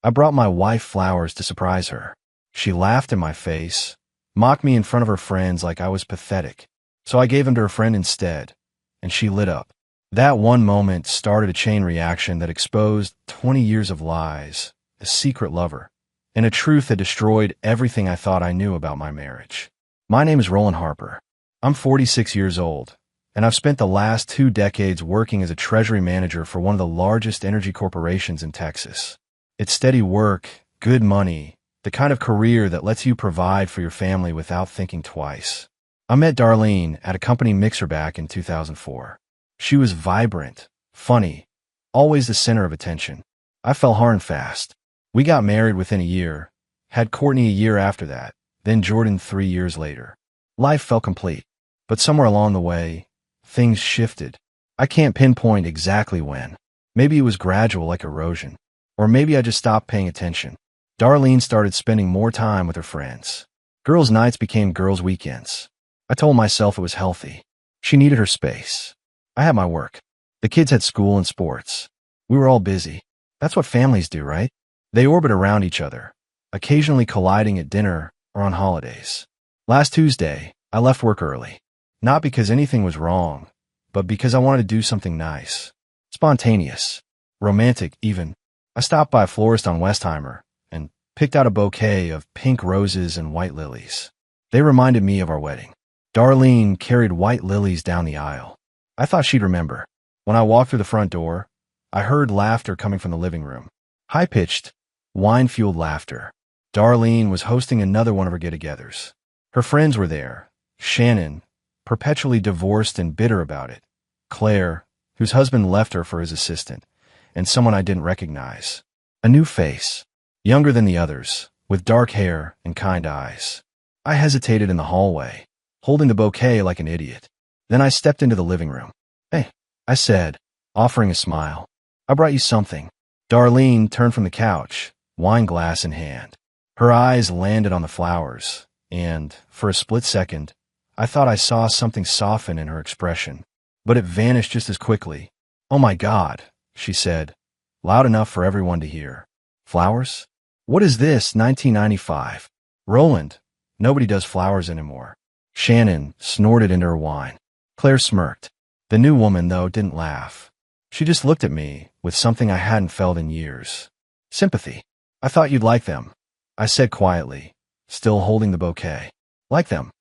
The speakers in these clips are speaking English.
I brought my wife flowers to surprise her. She laughed in my face, mocked me in front of her friends like I was pathetic. So I gave them to her friend instead, and she lit up. That one moment started a chain reaction that exposed 20 years of lies, a secret lover, and a truth that destroyed everything I thought I knew about my marriage. My name is Roland Harper. I'm 46 years old, and I've spent the last 2 decades working as a treasury manager for one of the largest energy corporations in Texas. It's steady work, good money, the kind of career that lets you provide for your family without thinking twice. I met Darlene at a company mixer back in 2004. She was vibrant, funny, always the center of attention. I fell hard and fast. We got married within a year, had Courtney a year after that, then Jordan 3 years later. Life felt complete. But somewhere along the way, things shifted. I can't pinpoint exactly when. Maybe it was gradual like erosion. Or maybe I just stopped paying attention. Darlene started spending more time with her friends. Girls' nights became girls' weekends. I told myself it was healthy. She needed her space. I had my work. The kids had school and sports. We were all busy. That's what families do, right? They orbit around each other, occasionally colliding at dinner or on holidays. Last Tuesday, I left work early. Not because anything was wrong, but because I wanted to do something nice. Spontaneous. Romantic, even. I stopped by a florist on Westheimer and picked out a bouquet of pink roses and white lilies. They reminded me of our wedding. Darlene carried white lilies down the aisle. I thought she'd remember. When I walked through the front door, I heard laughter coming from the living room. High-pitched, wine-fueled laughter. Darlene was hosting another one of her get-togethers. Her friends were there. Shannon, perpetually divorced and bitter about it. Claire, whose husband left her for his assistant, and someone I didn't recognize. A new face, younger than the others, with dark hair and kind eyes. I hesitated in the hallway, holding the bouquet like an idiot. Then I stepped into the living room. "Hey," I said, offering a smile. "I brought you something." Darlene turned from the couch, wine glass in hand. Her eyes landed on the flowers, and, for a split second, I thought I saw something soften in her expression. But it vanished just as quickly. "Oh my God," she said, loud enough for everyone to hear. "Flowers? What is this, 1995? Roland, nobody does flowers anymore." Shannon snorted into her wine. Claire smirked. The new woman, though, didn't laugh. She just looked at me with something I hadn't felt in years. Sympathy. "I thought you'd like them," I said quietly, still holding the bouquet. "Like them?"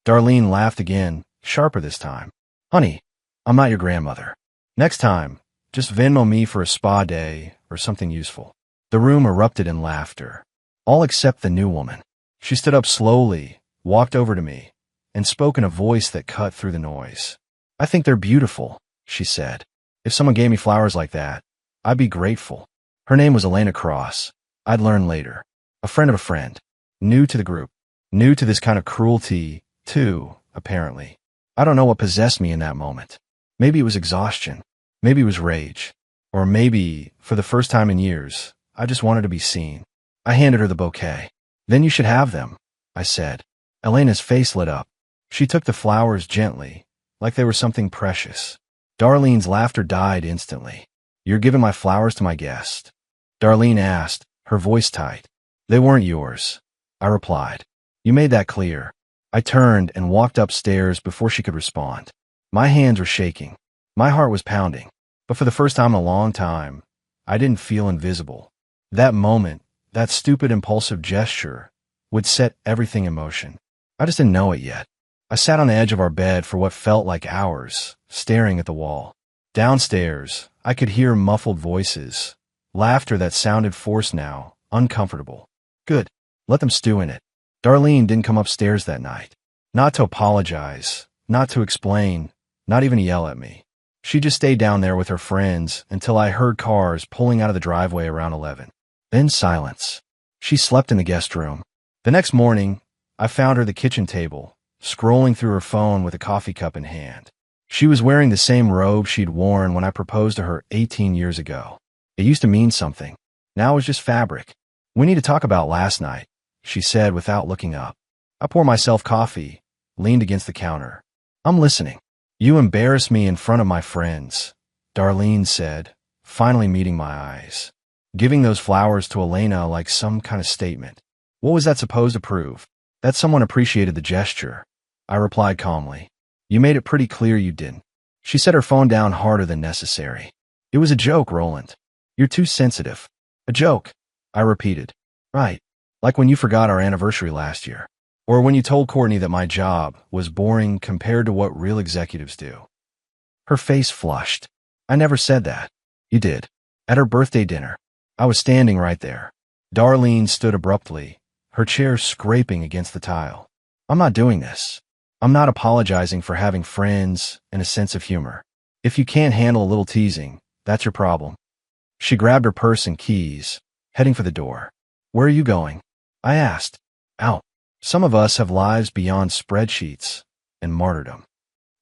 Darlene laughed again, sharper this time. "Honey, I'm not your grandmother. Next time, just Venmo me for a spa day or something useful." The room erupted in laughter. All except the new woman. She stood up slowly, walked over to me, and spoke in a voice that cut through the noise. "I think they're beautiful," she said. "If someone gave me flowers like that, I'd be grateful." Her name was Elena Cross. I'd learn later. A friend of a friend. New to the group. New to this kind of cruelty, too, apparently. I don't know what possessed me in that moment. Maybe it was exhaustion. Maybe it was rage. Or maybe, for the first time in years, I just wanted to be seen. I handed her the bouquet. "Then you should have them," I said. Elena's face lit up. She took the flowers gently, like they were something precious. Darlene's laughter died instantly. "You're giving my flowers to my guest?" Darlene asked, her voice tight. "They weren't yours," I replied. "You made that clear." I turned and walked upstairs before she could respond. My hands were shaking. My heart was pounding. But for the first time in a long time, I didn't feel invisible. That moment, that stupid impulsive gesture, would set everything in motion. I just didn't know it yet. I sat on the edge of our bed for what felt like hours, staring at the wall. Downstairs, I could hear muffled voices, laughter that sounded forced now, uncomfortable. Good. Let them stew in it. Darlene didn't come upstairs that night. Not to apologize, not to explain, not even to yell at me. She just stayed down there with her friends until I heard cars pulling out of the driveway around 11. Then silence. She slept in the guest room. The next morning, I found her at the kitchen table, scrolling through her phone with a coffee cup in hand. She was wearing the same robe she'd worn when I proposed to her 18 years ago. It used to mean something. Now it was just fabric. "We need to talk about last night," she said without looking up. I poured myself coffee, leaned against the counter. "I'm listening." "You embarrassed me in front of my friends," Darlene said, finally meeting my eyes. giving those flowers to Elena like some kind of statement. What was that supposed to prove? That someone appreciated the gesture. I replied calmly. You made it pretty clear you didn't. She set her phone down harder than necessary. It was a joke, Roland. You're too sensitive. A joke, I repeated. Right. Like when you forgot our anniversary last year. Or when you told Courtney that my job was boring compared to what real executives do. Her face flushed. I never said that. You did. At her birthday dinner. I was standing right there. Darlene stood abruptly, her chair scraping against the tile. I'm not doing this. I'm not apologizing for having friends and a sense of humor. If you can't handle a little teasing, that's your problem. She grabbed her purse and keys, heading for the door. Where are you going? I asked. Out. Some of us have lives beyond spreadsheets and martyrdom.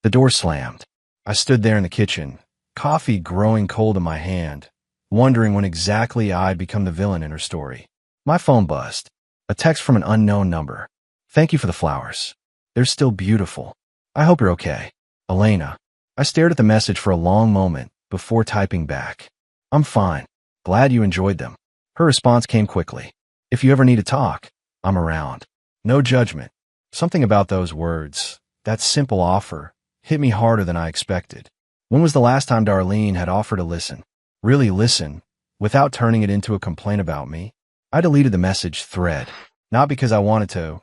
The door slammed. I stood there in the kitchen, coffee growing cold in my hand, wondering when exactly I'd become the villain in her story. My phone buzzed. A text from an unknown number. Thank you for the flowers. They're still beautiful. I hope you're okay. Elena. I stared at the message for a long moment before typing back. I'm fine. Glad you enjoyed them. Her response came quickly. If you ever need to talk, I'm around. No judgment. Something about those words, that simple offer, hit me harder than I expected. When was the last time Darlene had offered to listen? Really listen, without turning it into a complaint about me? I deleted the message thread, not because I wanted to,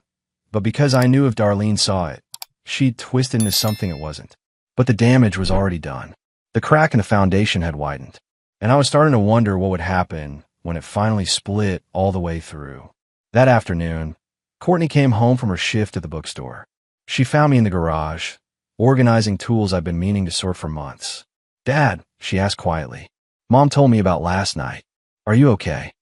but because I knew if Darlene saw it, she'd twist it into something it wasn't. But the damage was already done. The crack in the foundation had widened, and I was starting to wonder what would happen when it finally split all the way through. That afternoon, Courtney came home from her shift at the bookstore. She found me in the garage, organizing tools I've been meaning to sort for months. Dad, she asked quietly. Mom told me about last night. Are you okay?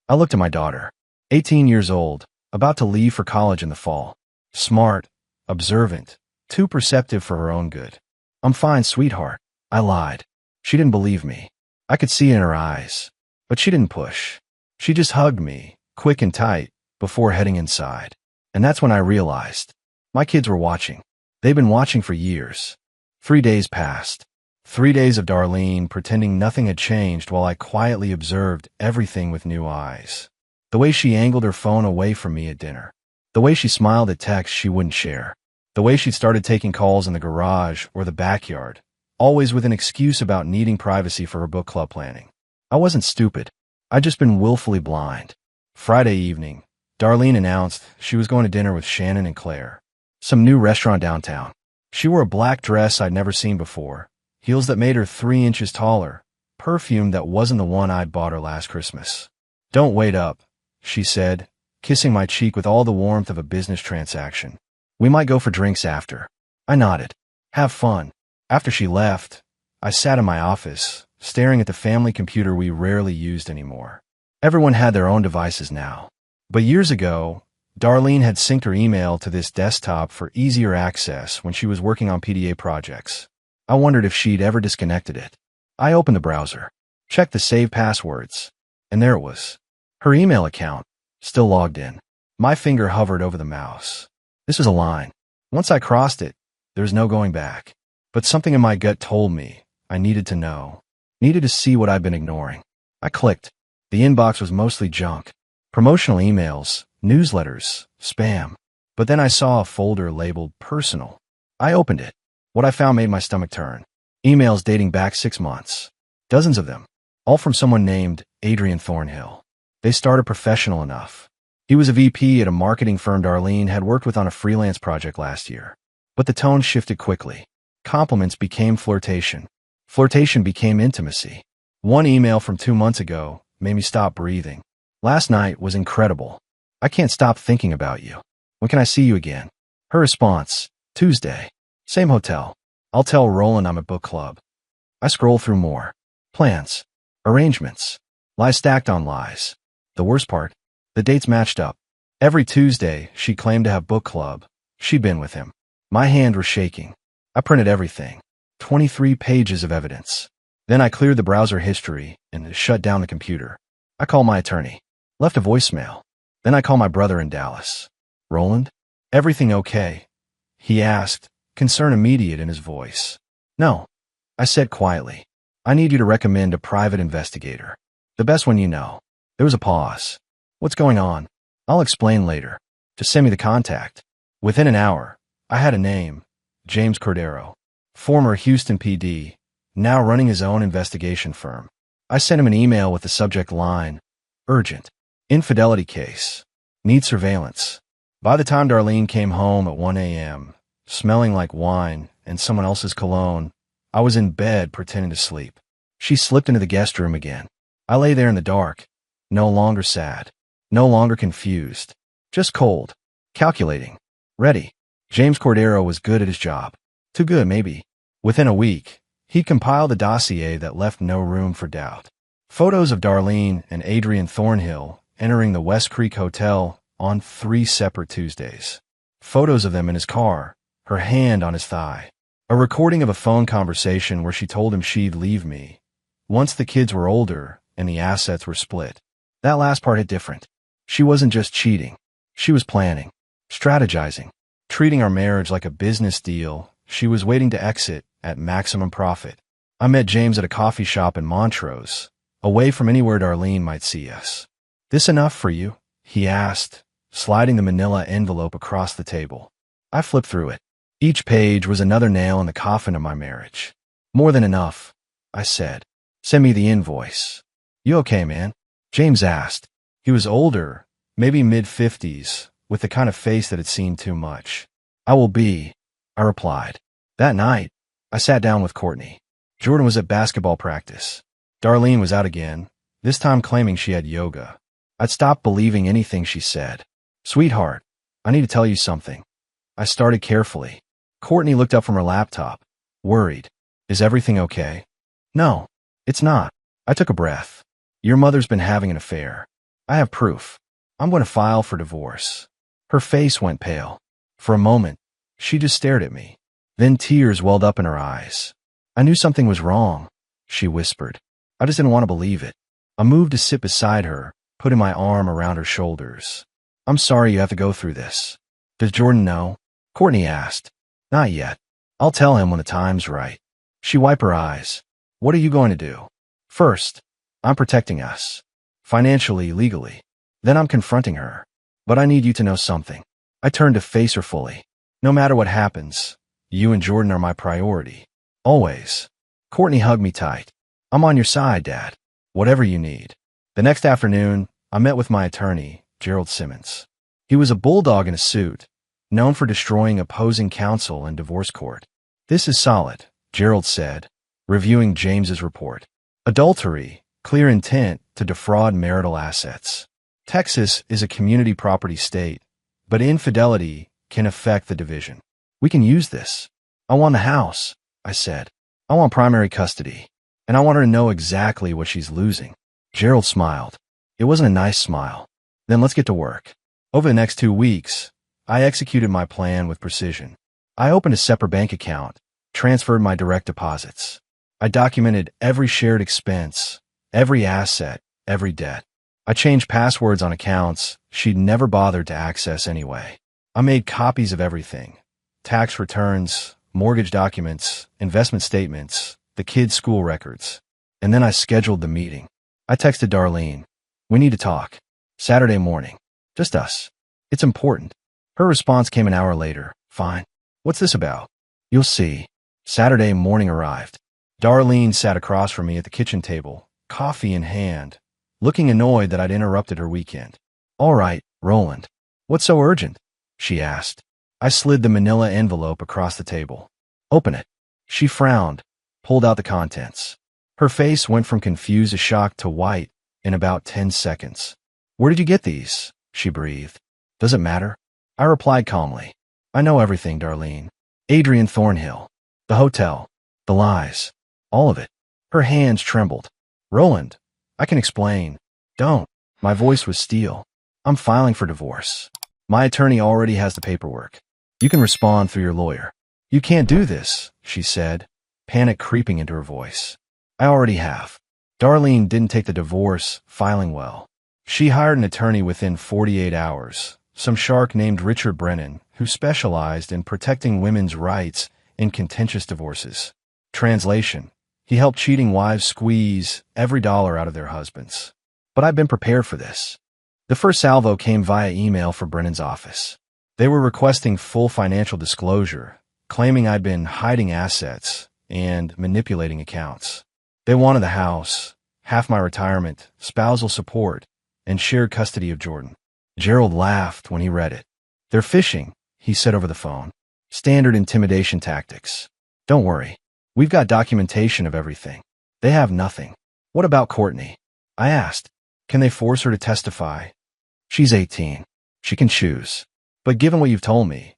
I looked at my daughter, 18 years old, about to leave for college in the fall. Smart, observant, too perceptive for her own good. I'm fine, sweetheart. I lied. She didn't believe me. I could see it in her eyes. But she didn't push. She just hugged me, quick and tight, before heading inside. And that's when I realized. My kids were watching. They've been watching for years. 3 days passed. 3 days of Darlene pretending nothing had changed while I quietly observed everything with new eyes. The way she angled her phone away from me at dinner. The way she smiled at texts she wouldn't share. The way she started taking calls in the garage or the backyard, always with an excuse about needing privacy for her book club planning. I wasn't stupid. I'd just been willfully blind. Friday evening, Darlene announced she was going to dinner with Shannon and Claire. Some new restaurant downtown. She wore a black dress I'd never seen before, heels that made her 3 inches taller, perfume that wasn't the one I'd bought her last Christmas. Don't wait up, she said, kissing my cheek with all the warmth of a business transaction. We might go for drinks after. I nodded. Have fun. After she left, I sat in my office, staring at the family computer we rarely used anymore. Everyone had their own devices now. But years ago, Darlene had synced her email to this desktop for easier access when she was working on PDA projects. I wondered if she'd ever disconnected it. I opened the browser, checked the save passwords, and there it was. Her email account, still logged in. My finger hovered over the mouse. This was a line. Once I crossed it, there was no going back. But something in my gut told me I needed to know, needed to see what I'd been ignoring. I clicked. The inbox was mostly junk. Promotional emails, newsletters, spam. But then I saw a folder labeled personal. I opened it. What I found made my stomach turn. Emails dating back 6 months. Dozens of them. All from someone named Adrian Thornhill. They started professional enough. He was a VP at a marketing firm Darlene had worked with on a freelance project last year. But the tone shifted quickly. Compliments became flirtation. Flirtation became intimacy. One email from 2 months ago made me stop breathing. Last night was incredible. I can't stop thinking about you. When can I see you again? Her response, Tuesday. Same hotel. I'll tell Roland I'm at book club. I scroll through more. Plans. Arrangements. Lies stacked on lies. The worst part, the dates matched up. Every Tuesday, she claimed to have book club. She'd been with him. My hand was shaking. I printed everything. 23 pages of evidence. Then I cleared the browser history and shut down the computer. I called my attorney. Left a voicemail. Then I called my brother in Dallas. Roland? Everything okay? He asked, concern immediate in his voice. No. I said quietly. I need you to recommend a private investigator. The best one you know. There was a pause. What's going on? I'll explain later. Just send me the contact. Within an hour, I had a name. James Cordero. Former Houston PD. Now running his own investigation firm. I sent him an email with the subject line, urgent. Infidelity case. Need surveillance. By the time Darlene came home at 1 a.m., smelling like wine and someone else's cologne, I was in bed pretending to sleep. She slipped into the guest room again. I lay there in the dark, no longer sad, no longer confused, just cold, calculating, ready. James Cordero was good at his job. Too good, maybe. Within a week, he compiled a dossier that left no room for doubt. Photos of Darlene and Adrian Thornhill entering the West Creek Hotel on 3 separate Tuesdays. Photos of them in his car, her hand on his thigh. A recording of a phone conversation where she told him she'd leave me once the kids were older and the assets were split. That last part hit different. She wasn't just cheating. She was planning, strategizing, treating our marriage like a business deal. She was waiting to exit at maximum profit. I met James at a coffee shop in Montrose, away from anywhere Darlene might see us. This enough for you? He asked, sliding the manila envelope across the table. I flipped through it. Each page was another nail in the coffin of my marriage. More than enough, I said. Send me the invoice. You okay, man? James asked. He was older, maybe mid-50s, with the kind of face that had seen too much. I will be, I replied. That night, I sat down with Courtney. Jordan was at basketball practice. Darlene was out again, this time claiming she had yoga. I'd stopped believing anything she said. Sweetheart, I need to tell you something. I started carefully. Courtney looked up from her laptop, worried. Is everything okay? No, it's not. I took a breath. Your mother's been having an affair. I have proof. I'm going to file for divorce. Her face went pale. For a moment, she just stared at me. Then tears welled up in her eyes. I knew something was wrong, she whispered. I just didn't want to believe it. I moved to sit beside her, putting my arm around her shoulders. I'm sorry you have to go through this. Does Jordan know? Courtney asked. Not yet. I'll tell him when the time's right. She wiped her eyes. What are you going to do? First, I'm protecting us. Financially, legally. Then I'm confronting her. But I need you to know something. I turned to face her fully. No matter what happens, you and Jordan are my priority. Always. Courtney hugged me tight. I'm on your side, Dad. Whatever you need. The next afternoon, I met with my attorney, Gerald Simmons. He was a bulldog in a suit, known for destroying opposing counsel in divorce court. This is solid, Gerald said, reviewing James's report. Adultery, clear intent to defraud marital assets. Texas is a community property state, but infidelity can affect the division. We can use this. I want the house, I said. I want primary custody, and I want her to know exactly what she's losing. Gerald smiled. It wasn't a nice smile. Then let's get to work. Over the next 2 weeks, I executed my plan with precision. I opened a separate bank account, transferred my direct deposits. I documented every shared expense, every asset, every debt. I changed passwords on accounts she'd never bothered to access anyway. I made copies of everything. Tax returns, mortgage documents, investment statements, the kids' school records. And then I scheduled the meeting. I texted Darlene. We need to talk. Saturday morning. Just us. It's important. Her response came an hour later. Fine. What's this about? You'll see. Saturday morning arrived. Darlene sat across from me at the kitchen table, coffee in hand, looking annoyed that I'd interrupted her weekend. All right, Roland. What's so urgent? She asked. I slid the manila envelope across the table. Open it. She frowned, pulled out the contents. Her face went from confused to shocked to white in about 10 seconds. Where did you get these? She breathed. Does it matter? I replied calmly. I know everything, Darlene. Adrian Thornhill. The hotel. The lies. All of it. Her hands trembled. Roland, I can explain. Don't. My voice was steel. I'm filing for divorce. My attorney already has the paperwork. You can respond through your lawyer. You can't do this, she said, panic creeping into her voice. I already have. Darlene didn't take the divorce filing well. She hired an attorney within 48 hours, some shark named Richard Brennan, who specialized in protecting women's rights in contentious divorces. Translation: He helped cheating wives squeeze every dollar out of their husbands. But I've been prepared for this. The first salvo came via email from Brennan's office. They were requesting full financial disclosure, claiming I'd been hiding assets and manipulating accounts. They wanted the house, half my retirement, spousal support, and shared custody of Jordan. Gerald laughed when he read it. "They're fishing," he said over the phone. "Standard intimidation tactics. Don't worry. We've got documentation of everything. They have nothing." "What about Courtney?" I asked. "Can they force her to testify?" "She's 18. She can choose. But given what you've told me,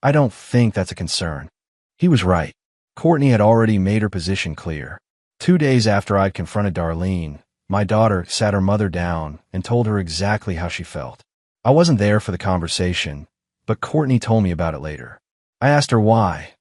I don't think that's a concern." He was right. Courtney had already made her position clear. 2 days after I'd confronted Darlene, my daughter sat her mother down and told her exactly how she felt. I wasn't there for the conversation, but Courtney told me about it later. I asked her why.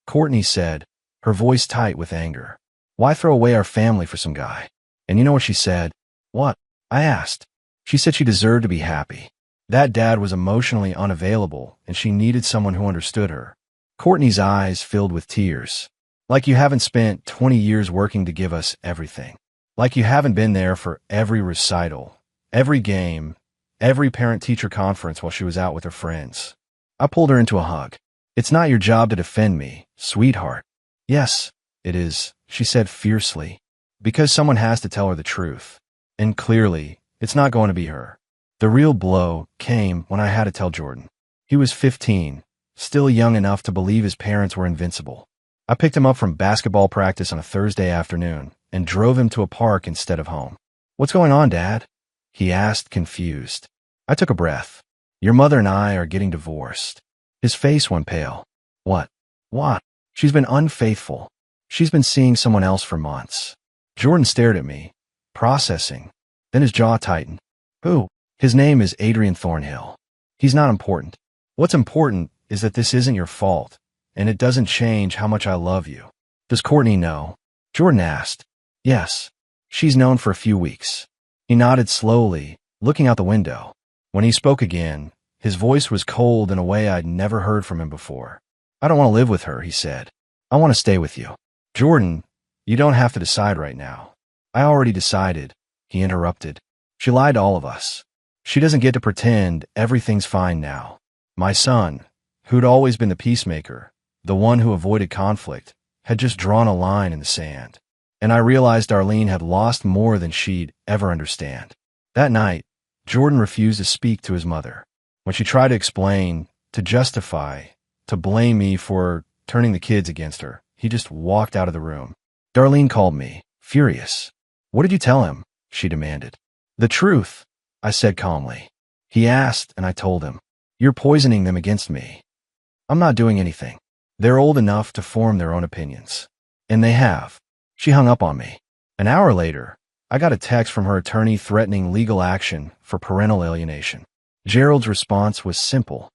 Courtney said, her voice tight with anger, "Why throw away our family for some guy?" And you know what she said? "What?" I asked. She said she deserved to be happy. That dad was emotionally unavailable, and she needed someone who understood her. Courtney's eyes filled with tears. "Like you haven't spent 20 years working to give us everything. Like you haven't been there for every recital, every game, every parent-teacher conference while she was out with her friends." I pulled her into a hug. "It's not your job to defend me, sweetheart." "Yes, it is," she said fiercely. "Because someone has to tell her the truth. And clearly, it's not going to be her." The real blow came when I had to tell Jordan. He was 15, still young enough to believe his parents were invincible. I picked him up from basketball practice on a Thursday afternoon and drove him to a park instead of home. "What's going on, Dad?" he asked, confused. I took a breath. "Your mother and I are getting divorced." His face went pale. "What? What?" "She's been unfaithful. She's been seeing someone else for months." Jordan stared at me, processing. Then his jaw tightened. "Who?" "His name is Adrian Thornhill. He's not important. What's important is that this isn't your fault, and it doesn't change how much I love you." "Does Courtney know?" Jordan asked. "Yes. She's known for a few weeks." He nodded slowly, looking out the window. When he spoke again, his voice was cold in a way I'd never heard from him before. "I don't want to live with her," he said. "I want to stay with you." "Jordan, you don't have to decide right now." "I already decided," he interrupted. "She lied to all of us. She doesn't get to pretend everything's fine now." My son, who'd always been the peacemaker, the one who avoided conflict, had just drawn a line in the sand. And I realized Darlene had lost more than she'd ever understand. That night, Jordan refused to speak to his mother. When she tried to explain, to justify, to blame me for turning the kids against her, he just walked out of the room. Darlene called me, furious. "What did you tell him?" she demanded. "The truth," I said calmly. He asked, and I told him. "You're poisoning them against me." "I'm not doing anything. They're old enough to form their own opinions." And they have. She hung up on me. An hour later, I got a text from her attorney threatening legal action for parental alienation. Gerald's response was simple.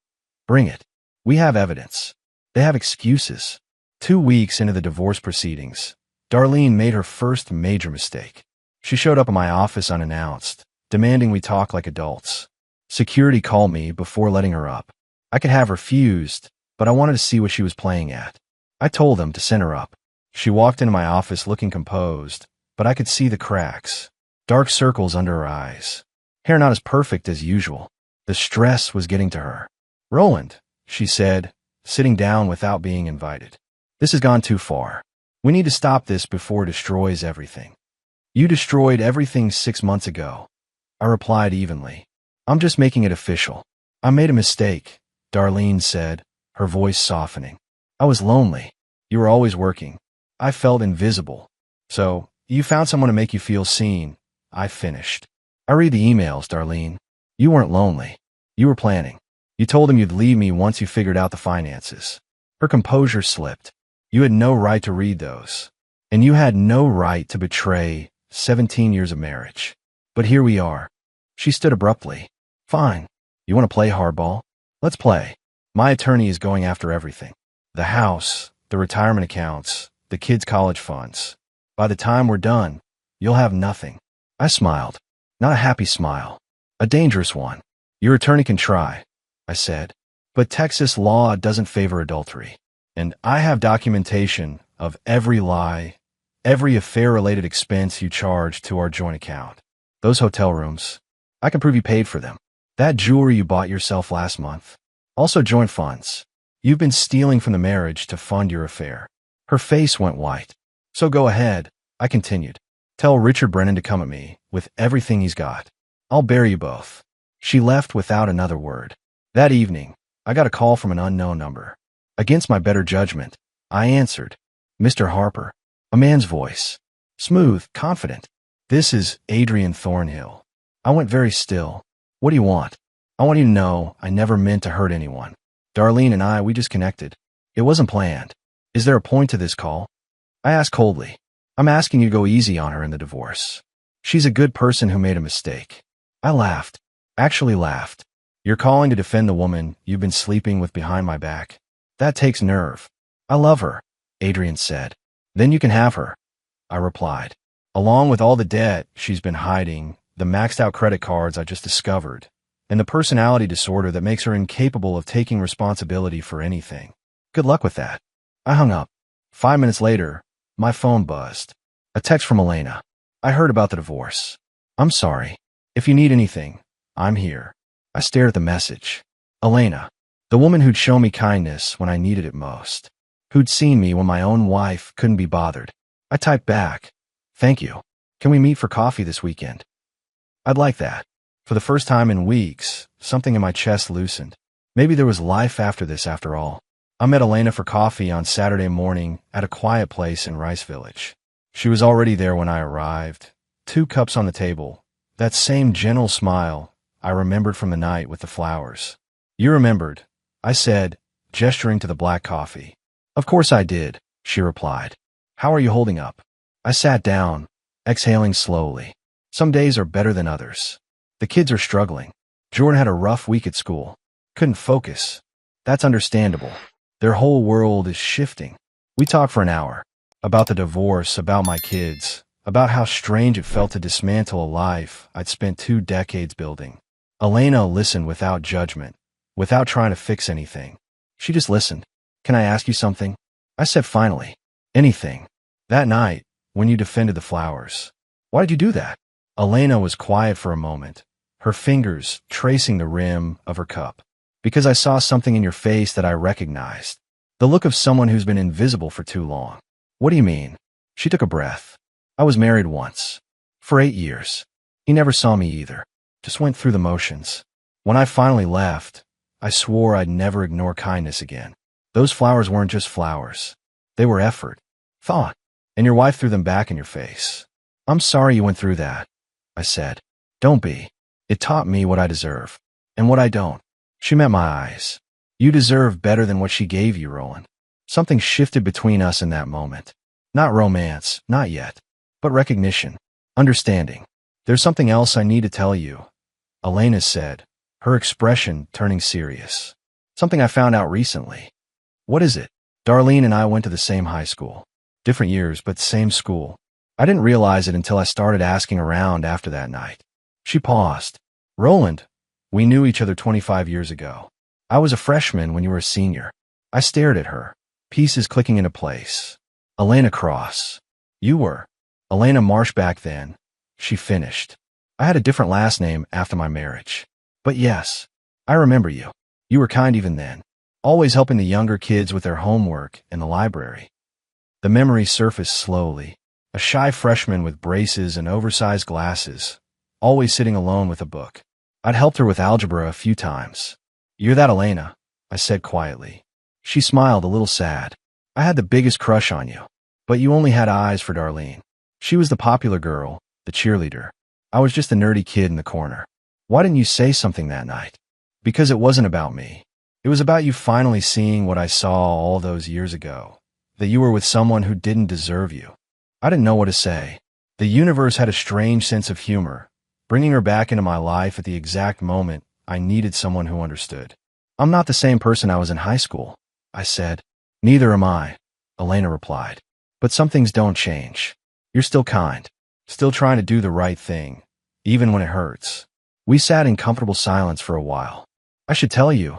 "Bring it. We have evidence." They have excuses. 2 weeks into the divorce proceedings, Darlene made her first major mistake. She showed up in my office unannounced, demanding we talk like adults. Security called me before letting her up. I could have refused, but I wanted to see what she was playing at. I told them to send her up. She walked into my office looking composed, but I could see the cracks, dark circles under her eyes. Hair not as perfect as usual. The stress was getting to her. "Roland," she said, sitting down without being invited. "This has gone too far. We need to stop this before it destroys everything." "You destroyed everything 6 months ago," I replied evenly. "I'm just making it official." "I made a mistake," Darlene said, her voice softening. "I was lonely. You were always working. I felt invisible. So, you found someone to make you feel seen." I finished. "I read the emails, Darlene. You weren't lonely. You were planning. You told him you'd leave me once you figured out the finances." Her composure slipped. "You had no right to read those. And you had no right to betray 17 years of marriage. But here we are." She stood abruptly. "Fine. You want to play hardball? Let's play. My attorney is going after everything. The house, the retirement accounts, the kids' college funds. By the time we're done, you'll have nothing." I smiled. Not a happy smile. A dangerous one. "Your attorney can try," I said. "But Texas law doesn't favor adultery. And I have documentation of every lie, Every affair-related expense you charged to our joint account. Those hotel rooms. I can prove you paid for them. That jewelry you bought yourself last month. Also joint funds. You've been stealing from the marriage to fund your affair. Her face went white. So go ahead, I continued. Tell Richard Brennan to come at me with everything he's got. I'll bury you both. She left without another word. That evening, I got a call from an unknown number. Against my better judgment, I answered. Mr. Harper. A man's voice. Smooth, confident. This is Adrian Thornhill. I went very still. What do you want? I want you to know I never meant to hurt anyone. Darlene and I, we just connected. It wasn't planned. Is there a point to this call? I asked coldly. I'm asking you to go easy on her in the divorce. She's a good person who made a mistake. I laughed. Actually laughed. You're calling to defend the woman you've been sleeping with behind my back. That takes nerve. I love her, Adrian said. Then you can have her, I replied. Along with all the debt she's been hiding, the maxed-out credit cards I just discovered, and the personality disorder that makes her incapable of taking responsibility for anything. Good luck with that. I hung up. 5 minutes later, my phone buzzed. A text from Elena. I heard about the divorce. I'm sorry. If you need anything, I'm here. I stared at the message. Elena, the woman who'd shown me kindness when I needed it most. Who'd seen me when my own wife couldn't be bothered. I typed back. Thank you. Can we meet for coffee this weekend? I'd like that. For the first time in weeks, something in my chest loosened. Maybe there was life after this after all. I met Elena for coffee on Saturday morning at a quiet place in Rice Village. She was already there when I arrived. 2 cups on the table. That same gentle smile I remembered from the night with the flowers. You remembered, I said, gesturing to the black coffee. Of course I did, she replied. How are you holding up? I sat down, exhaling slowly. Some days are better than others. The kids are struggling. Jordan had a rough week at school. Couldn't focus. That's understandable. Their whole world is shifting. We talked for an hour. About the divorce, about my kids, about how strange it felt to dismantle a life I'd spent 2 decades building. Elena listened without judgment, without trying to fix anything. She just listened. Can I ask you something? I said finally. Anything. That night, when you defended the flowers. Why did you do that? Elena was quiet for a moment, her fingers tracing the rim of her cup. Because I saw something in your face that I recognized. The look of someone who's been invisible for too long. What do you mean? She took a breath. I was married once. For 8 years. He never saw me either. Just went through the motions. When I finally left, I swore I'd never ignore kindness again. Those flowers weren't just flowers. They were effort, thought, and your wife threw them back in your face. I'm sorry you went through that, I said. Don't be. It taught me what I deserve, and what I don't. She met my eyes. You deserve better than what she gave you, Roland. Something shifted between us in that moment. Not romance, not yet, but recognition, understanding. There's something else I need to tell you, Elena said, her expression turning serious. Something I found out recently. What is it? Darlene and I went to the same high school. Different years, but same school. I didn't realize it until I started asking around after that night. She paused. Roland, we knew each other 25 years ago. I was a freshman when you were a senior. I stared at her, pieces clicking into place. Elena Cross. You were. Elena Marsh back then. She finished. I had a different last name after my marriage. But yes, I remember you. You were kind even then. Always helping the younger kids with their homework in the library. The memory surfaced slowly. A shy freshman with braces and oversized glasses, always sitting alone with a book. I'd helped her with algebra a few times. You're that Elena, I said quietly. She smiled a little sad. I had the biggest crush on you, but you only had eyes for Darlene. She was the popular girl, the cheerleader. I was just the nerdy kid in the corner. Why didn't you say something that night? Because it wasn't about me. It was about you finally seeing what I saw all those years ago, that you were with someone who didn't deserve you. I didn't know what to say. The universe had a strange sense of humor, bringing her back into my life at the exact moment I needed someone who understood. I'm not the same person I was in high school, I said. Neither am I, Elena replied. But some things don't change. You're still kind, still trying to do the right thing, even when it hurts. We sat in comfortable silence for a while. I should tell you,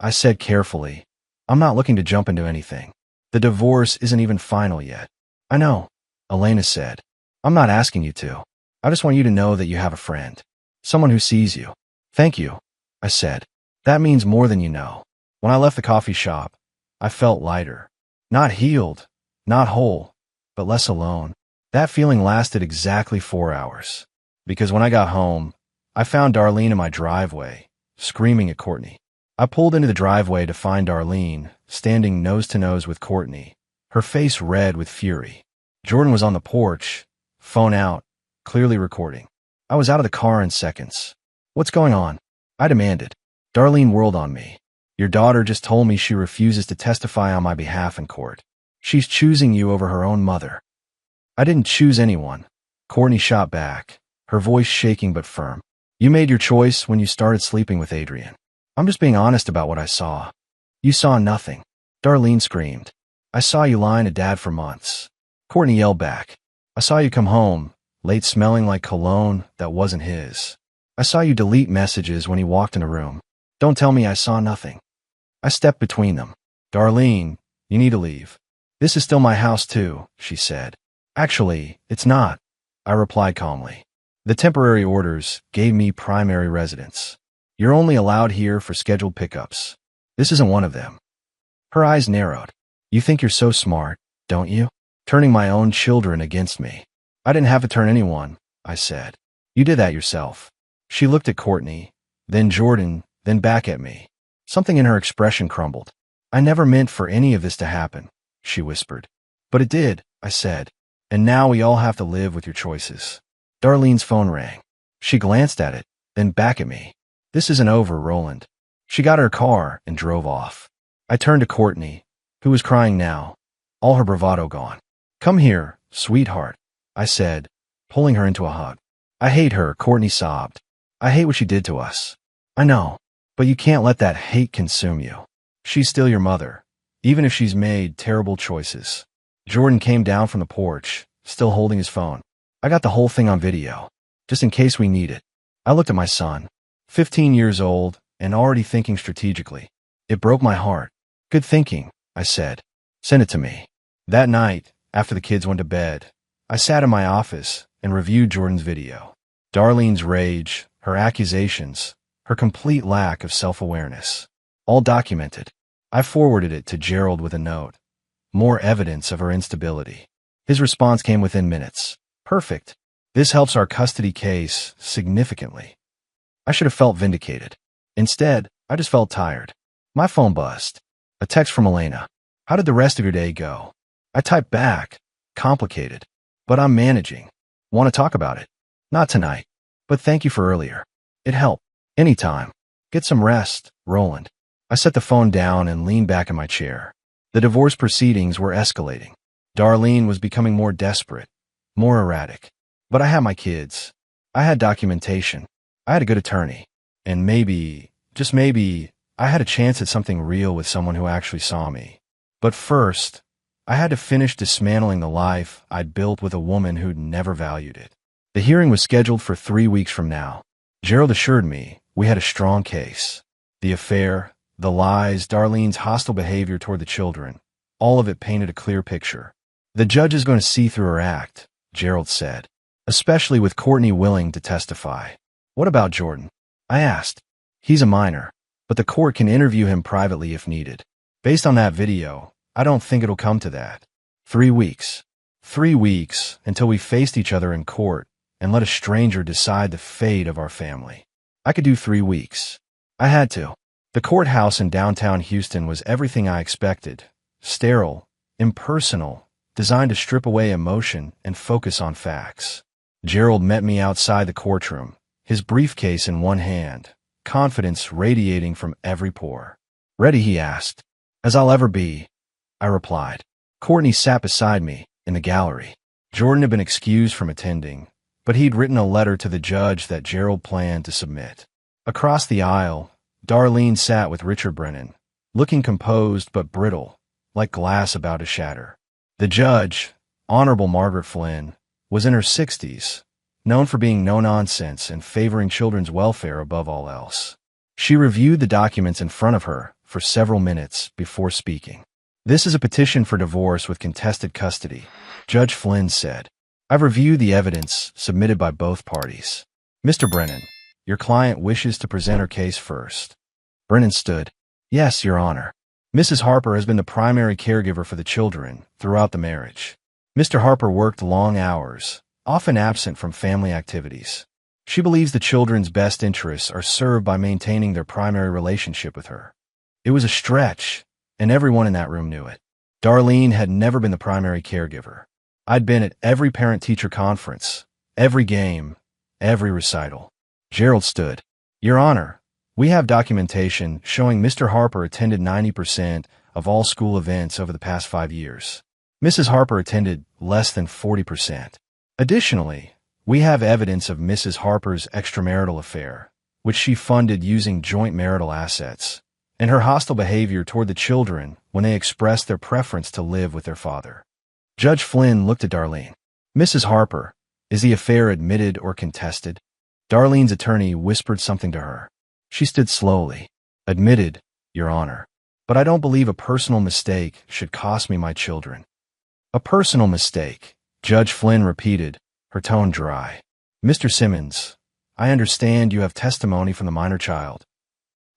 I said carefully, I'm not looking to jump into anything. The divorce isn't even final yet. I know, Elena said. I'm not asking you to. I just want you to know that you have a friend. Someone who sees you. Thank you, I said. That means more than you know. When I left the coffee shop, I felt lighter. Not healed, not whole, but less alone. That feeling lasted exactly 4 hours. Because when I got home, I found Darlene in my driveway, screaming at Courtney. I pulled into the driveway to find Darlene, standing nose to nose with Courtney, her face red with fury. Jordan was on the porch, phone out, clearly recording. I was out of the car in seconds. What's going on? I demanded. Darlene whirled on me. Your daughter just told me she refuses to testify on my behalf in court. She's choosing you over her own mother. I didn't choose anyone. Courtney shot back, her voice shaking but firm. You made your choice when you started sleeping with Adrian. I'm just being honest about what I saw. You saw nothing. Darlene screamed. I saw you lying to Dad for months. Courtney yelled back. I saw you come home, late smelling like cologne that wasn't his. I saw you delete messages when he walked in a room. Don't tell me I saw nothing. I stepped between them. Darlene, you need to leave. This is still my house too, she said. Actually, it's not, I replied calmly. The temporary orders gave me primary residence. You're only allowed here for scheduled pickups. This isn't one of them. Her eyes narrowed. You think you're so smart, don't you? Turning my own children against me. I didn't have to turn anyone, I said. You did that yourself. She looked at Courtney, then Jordan, then back at me. Something in her expression crumbled. I never meant for any of this to happen, she whispered. But it did, I said. And now we all have to live with your choices. Darlene's phone rang. She glanced at it, then back at me. This isn't over, Roland. She got her car and drove off. I turned to Courtney, who was crying now, all her bravado gone. Come here, sweetheart, I said, pulling her into a hug. I hate her, Courtney sobbed. I hate what she did to us. I know, but you can't let that hate consume you. She's still your mother, even if she's made terrible choices. Jordan came down from the porch, still holding his phone. I got the whole thing on video, just in case we need it. I looked at my son, 15 years old, and already thinking strategically. It broke my heart. Good thinking, I said. Send it to me. That night, after the kids went to bed, I sat in my office and reviewed Jordan's video. Darlene's rage, her accusations, her complete lack of self-awareness. All documented. I forwarded it to Gerald with a note. More evidence of her instability. His response came within minutes. Perfect. This helps our custody case significantly. I should have felt vindicated. Instead, I just felt tired. My phone buzzed. A text from Elena. How did the rest of your day go? I typed back. Complicated. But I'm managing. Want to talk about it? Not tonight. But thank you for earlier. It helped. Anytime. Get some rest, Roland. I set the phone down and leaned back in my chair. The divorce proceedings were escalating. Darlene was becoming more desperate, more erratic. But I had my kids. I had documentation. I had a good attorney. And maybe, just maybe, I had a chance at something real with someone who actually saw me. But first, I had to finish dismantling the life I'd built with a woman who'd never valued it. The hearing was scheduled for 3 weeks from now. Gerald assured me we had a strong case. The affair, the lies, Darlene's hostile behavior toward the children, all of it painted a clear picture. The judge is going to see through her act, Gerald said, especially with Courtney willing to testify. What about Jordan? I asked. He's a minor, but the court can interview him privately if needed. Based on that video, I don't think it'll come to that. 3 weeks. 3 weeks until we faced each other in court and let a stranger decide the fate of our family. I could do 3 weeks. I had to. The courthouse in downtown Houston was everything I expected. Sterile, impersonal, designed to strip away emotion and focus on facts. Gerald met me outside the courtroom, his briefcase in one hand, confidence radiating from every pore. Ready, he asked. As I'll ever be, I replied. Courtney sat beside me in the gallery. Jordan had been excused from attending, but he'd written a letter to the judge that Gerald planned to submit. Across the aisle, Darlene sat with Richard Brennan, looking composed but brittle, like glass about to shatter. The judge, Honorable Margaret Flynn, was in her 60s, known for being no-nonsense and favoring children's welfare above all else. She reviewed the documents in front of her for several minutes before speaking. This is a petition for divorce with contested custody, Judge Flynn said. I've reviewed the evidence submitted by both parties. Mr. Brennan, your client wishes to present her case first. Brennan stood. Yes, Your Honor. Mrs. Harper has been the primary caregiver for the children throughout the marriage. Mr. Harper worked long hours, often absent from family activities. She believes the children's best interests are served by maintaining their primary relationship with her. It was a stretch, and everyone in that room knew it. Darlene had never been the primary caregiver. I'd been at every parent-teacher conference, every game, every recital. Gerald stood. Your Honor, we have documentation showing Mr. Harper attended 90% of all school events over the past 5 years. Mrs. Harper attended less than 40%. Additionally, we have evidence of Mrs. Harper's extramarital affair, which she funded using joint marital assets, and her hostile behavior toward the children when they expressed their preference to live with their father. Judge Flynn looked at Darlene. Mrs. Harper, is the affair admitted or contested? Darlene's attorney whispered something to her. She stood slowly. Admitted, Your Honor. But I don't believe a personal mistake should cost me my children. A personal mistake, Judge Flynn repeated, her tone dry. Mr. Simmons, I understand you have testimony from the minor child.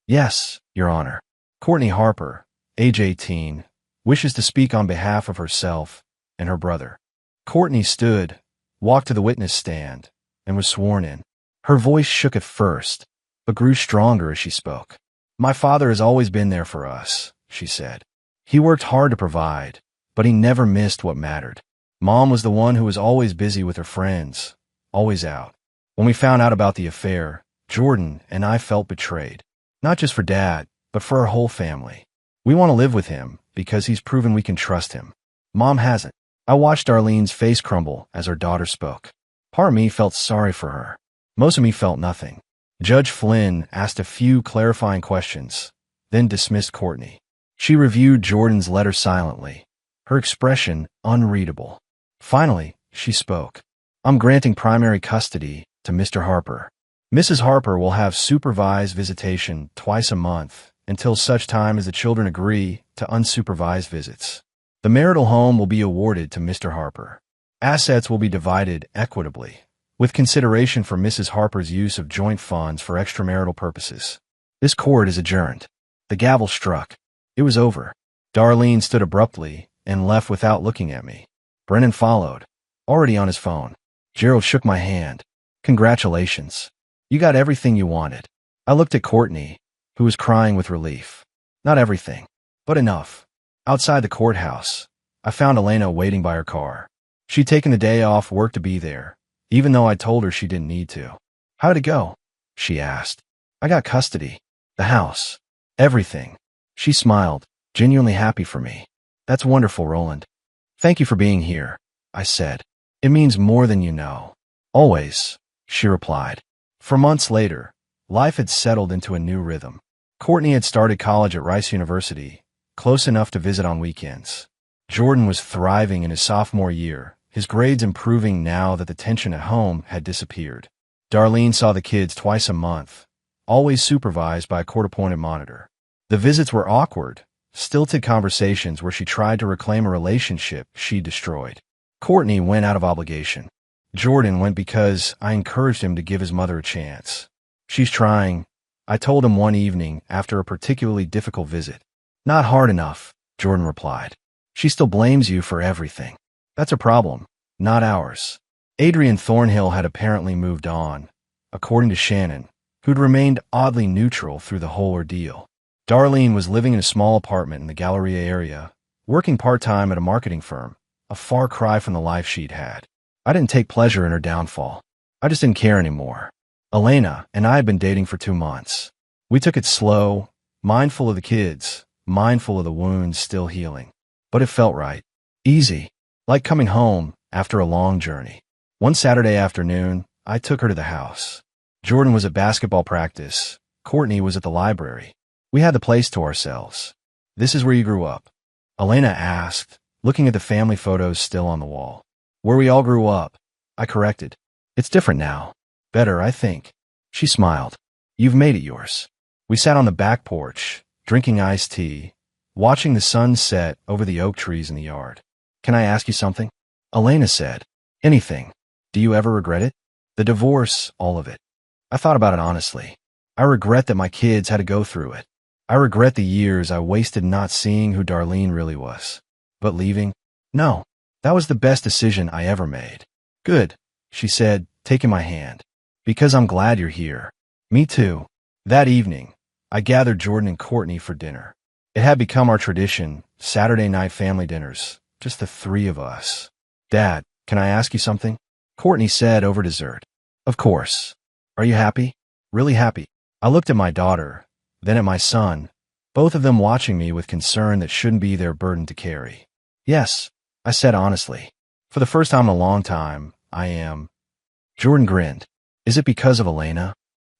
Yes, Your Honor. Courtney Harper, age 18, wishes to speak on behalf of herself and her brother. Courtney stood, walked to the witness stand, and was sworn in. Her voice shook at first, but grew stronger as she spoke. My father has always been there for us, she said. He worked hard to provide, but he never missed what mattered. Mom was the one who was always busy with her friends, always out. When we found out about the affair, Jordan and I felt betrayed. Not just for Dad, but for our whole family. We want to live with him because he's proven we can trust him. Mom hasn't. I watched Darlene's face crumble as her daughter spoke. Part of me felt sorry for her. Most of me felt nothing. Judge Flynn asked a few clarifying questions, then dismissed Courtney. She reviewed Jordan's letter silently, her expression unreadable. Finally, she spoke. I'm granting primary custody to Mr. Harper. Mrs. Harper will have supervised visitation twice a month until such time as the children agree to unsupervised visits. The marital home will be awarded to Mr. Harper. Assets will be divided equitably, with consideration for Mrs. Harper's use of joint funds for extramarital purposes. This court is adjourned. The gavel struck. It was over. Darlene stood abruptly and left without looking at me. Brennan followed, already on his phone. Gerald shook my hand. Congratulations. You got everything you wanted. I looked at Courtney, who was crying with relief. Not everything, but enough. Outside the courthouse, I found Elena waiting by her car. She'd taken the day off work to be there, even though I told her she didn't need to. How'd it go? She asked. I got custody. The house. Everything. She smiled, genuinely happy for me. That's wonderful, Roland. Thank you for being here, I said. It means more than you know. Always, she replied. For months later, life had settled into a new rhythm. Courtney had started college at Rice University, close enough to visit on weekends. Jordan was thriving in his sophomore year, his grades improving now that the tension at home had disappeared. Darlene saw the kids twice a month, always supervised by a court-appointed monitor. The visits were awkward, stilted conversations where she tried to reclaim a relationship she destroyed. Courtney went out of obligation. Jordan went because I encouraged him to give his mother a chance. She's trying, I told him one evening after a particularly difficult visit. Not hard enough, Jordan replied. She still blames you for everything. That's a problem, not ours. Adrian Thornhill had apparently moved on, according to Shannon, who'd remained oddly neutral through the whole ordeal. Darlene was living in a small apartment in the Galleria area, working part-time at a marketing firm, a far cry from the life she'd had. I didn't take pleasure in her downfall. I just didn't care anymore. Elena and I had been dating for 2 months. We took it slow, mindful of the kids, mindful of the wounds still healing. But it felt right. Easy. Like coming home after a long journey. One Saturday afternoon, I took her to the house. Jordan was at basketball practice. Courtney was at the library. We had the place to ourselves. This is where you grew up? Elena asked, looking at the family photos still on the wall. Where we all grew up, I corrected. It's different now. Better, I think. She smiled. You've made it yours. We sat on the back porch, drinking iced tea, watching the sun set over the oak trees in the yard. Can I ask you something? Elena said. Anything. Do you ever regret it? The divorce, all of it. I thought about it honestly. I regret that my kids had to go through it. I regret the years I wasted not seeing who Darlene really was. But leaving? No. That was the best decision I ever made. Good, she said, taking my hand. Because I'm glad you're here. Me too. That evening, I gathered Jordan and Courtney for dinner. It had become our tradition, Saturday night family dinners, just the three of us. Dad, can I ask you something? Courtney said over dessert. Of course. Are you happy? Really happy. I looked at my daughter, then at my son, both of them watching me with concern that shouldn't be their burden to carry. Yes, I said honestly. For the first time in a long time, I am. Jordan grinned. Is it because of Elena?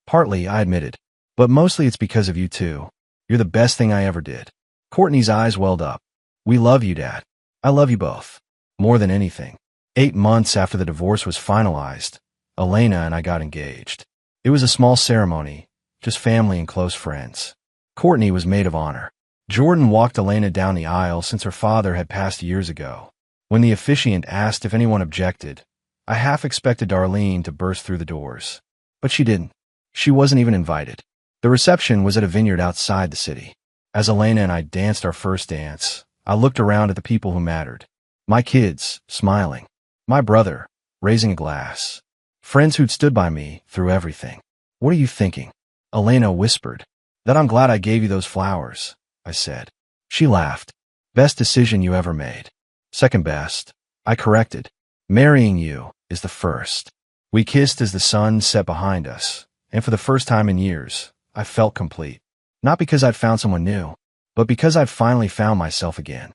Partly, I admitted. But mostly it's because of you too. You're the best thing I ever did. Courtney's eyes welled up. We love you, Dad. I love you both. More than anything. 8 months after the divorce was finalized, Elena and I got engaged. It was a small ceremony, just family and close friends. Courtney was maid of honor. Jordan walked Elena down the aisle since her father had passed years ago. When the officiant asked if anyone objected, I half expected Darlene to burst through the doors. But she didn't. She wasn't even invited. The reception was at a vineyard outside the city. As Elena and I danced our first dance, I looked around at the people who mattered. My kids, smiling. My brother, raising a glass. Friends who'd stood by me through everything. What are you thinking? Elena whispered. That I'm glad I gave you those flowers, I said. She laughed. Best decision you ever made. Second best, I corrected. Marrying you is the first. We kissed as the sun set behind us, and for the first time in years, I felt complete. Not because I'd found someone new, but because I'd finally found myself again.